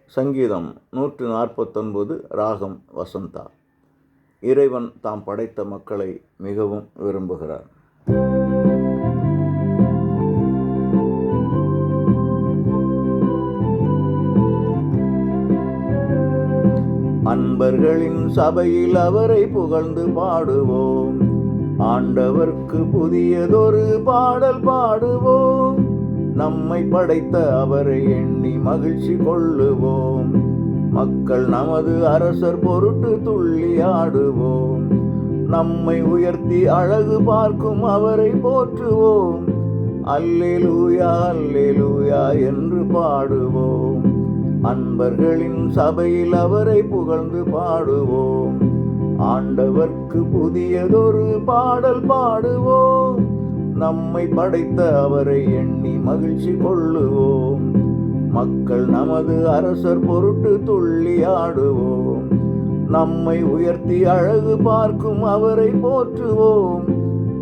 சங்கீதம் 149 ராகம் வசந்தா. இறைவன் தாம் படைத்த மக்களை மிகவும் விரும்புகிறார். அன்பர்களின் சபையில் அவரை புகழ்ந்து பாடுவோம். ஆண்டவர்க்கு புதியதொரு பாடல் பாடுவோம். நம்மை படைத்த அவரை எண்ணி மகிழ்ச்சி கொள்ளுவோம். மக்கள் நமது அரசர் பொருட்டு துள்ளி ஆடுவோம். நம்மை உயர்த்தி அழகு பார்க்கும் அவரை போற்றுவோம். அல்லேலூயா அல்லேலூயா என்று பாடுவோம். அன்பர்களின் சபையில் அவரை புகழ்ந்து பாடுவோம். ஆண்டவர்க்கு புதியதொரு பாடல் பாடுவோம். நம்மை படைத்த அவரை எண்ணி மகிழ்ச்சி கொள்ளுவோம். மக்கள் நமது அரசர் பொருட்டு துள்ளி ஆடுவோம். நம்மை உயர்த்தி அழகு பார்க்கும் அவரை போற்றுவோம்.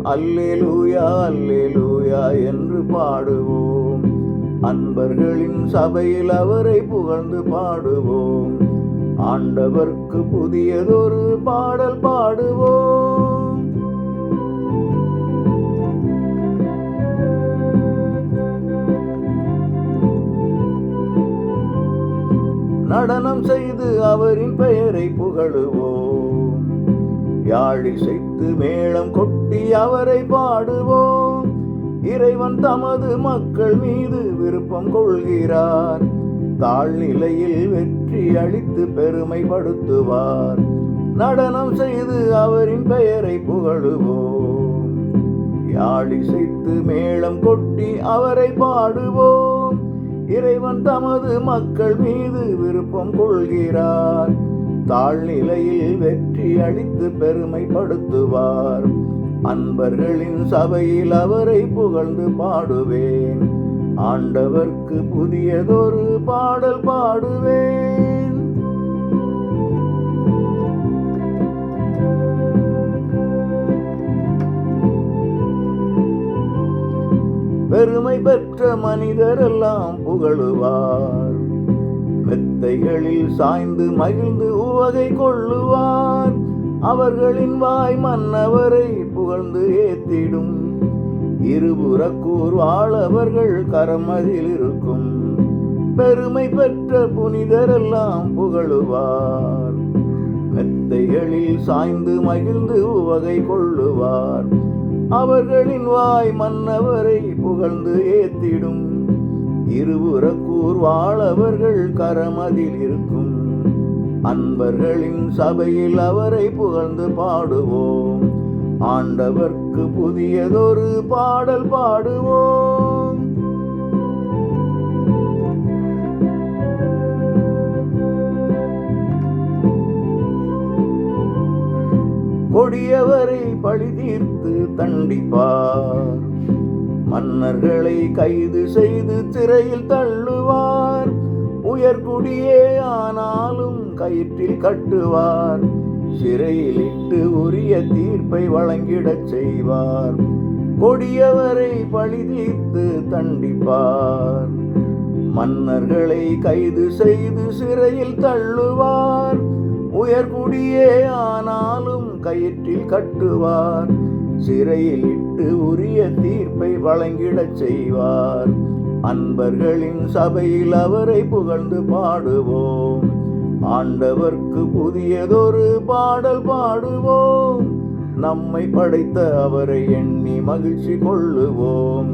அல்லேலூயா அல்லேலூயா என்று பாடுவோம். அன்பர்களின் சபையில் அவரை புகழ்ந்து பாடுவோம். ஆண்டவர்க்கு புதியதொரு பாடல் பாடுவோம். நடனம் செய்து அவரின் பெயரை புகழுவோம். யாழிசைத்து மேளம் கொட்டி அவரை பாடுவோம். இறைவன் தமது மக்கள் மீது விருப்பம் கொள்கிறார். தாழ்நிலையில் வெற்றி அளித்து பெருமைப்படுத்துவார். நடனம் செய்து அவரின் பெயரை புகழுவோம். யாழிசைத்து மேளம் கொட்டி அவரை பாடுவோம். இறைவன் தமது மக்கள் மீது விருப்பம் கொள்கிறார். தாழ்நிலையில் வெற்றி அளித்து பெருமைப்படுத்துவார். அன்பர்களின் சபையில் அவரை புகழ்ந்து பாடுவேன். ஆண்டவர்க்கு புதியதொரு பாடல் பாடுவேன். பெருமை பெற்ற மனிதரெல்லாம் புகழுவார். மெத்தைகளில் சாய்ந்து மகிழ்ந்து உவகை கொள்ளுவார். அவர்களின் வாய் மன்னவரை புகழ்ந்து ஏத்திடும். இருபுறக்கூர் வாழவர்கள் கரமதில் இருக்கும். பெருமை பெற்ற புனிதரெல்லாம் புகழுவார். மெத்தைகளில் சாய்ந்து மகிழ்ந்து உவகை கொள்ளுவார். அவர்களின் வாய் மன்னவரை புகழ்ந்து ஏத்திடும். இருபுறக்கூர் வாழவர்கள் கரமதில் இருக்கும். அன்பர்களின் சபையில் அவரை புகழ்ந்து பாடுவோம். ஆண்டவர்க்கு புதியதொரு பாடல் பாடுவோம். கொடியவரை பழி தீர்த்து தண்டிப்பார். மன்னர்களை கைது செய்து சிறையில் தள்ளுவார். உயர்குடியே ஆனாலும் கயிற்றில் கட்டுவார். சிறையில் இட்டு உரிய தீர்ப்பை வழங்கிடச் செய்வார். கொடியவரை பழி தீர்த்து தண்டிப்பார். மன்னர்களை கைது செய்து சிறையில் தள்ளுவார். உயர்குடியே ஆனாலும் கயிற்றில் கட்டுவார். சிறையில் இட்டு உரிய தீர்ப்பை வழங்கிடச் செய்வார். அன்பர்களின் சபையில் அவரை புகழ்ந்து பாடுவோம். ஆண்டவர்க்கு புதியதொரு பாடல் பாடுவோம். நம்மை படைத்த அவரை எண்ணி மகிழ்ச்சி கொள்ளுவோம்.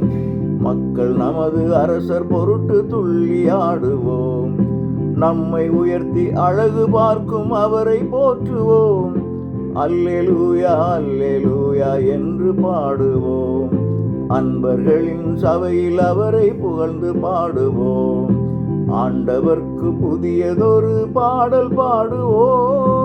மக்கள் நமது அரசர் பொருட்டு துள்ளி ஆடுவோம். நம்மை உயர்த்தி அழகு பார்க்கும் அவரை போற்றுவோம். அல்லேலூயா அல்லேலூயா என்று பாடுவோம். அன்பர்களின் சபையில் அவரை புகழ்ந்து பாடுவோம். ஆண்டவர்க்கு புதியதொரு பாடல் பாடுவோம்.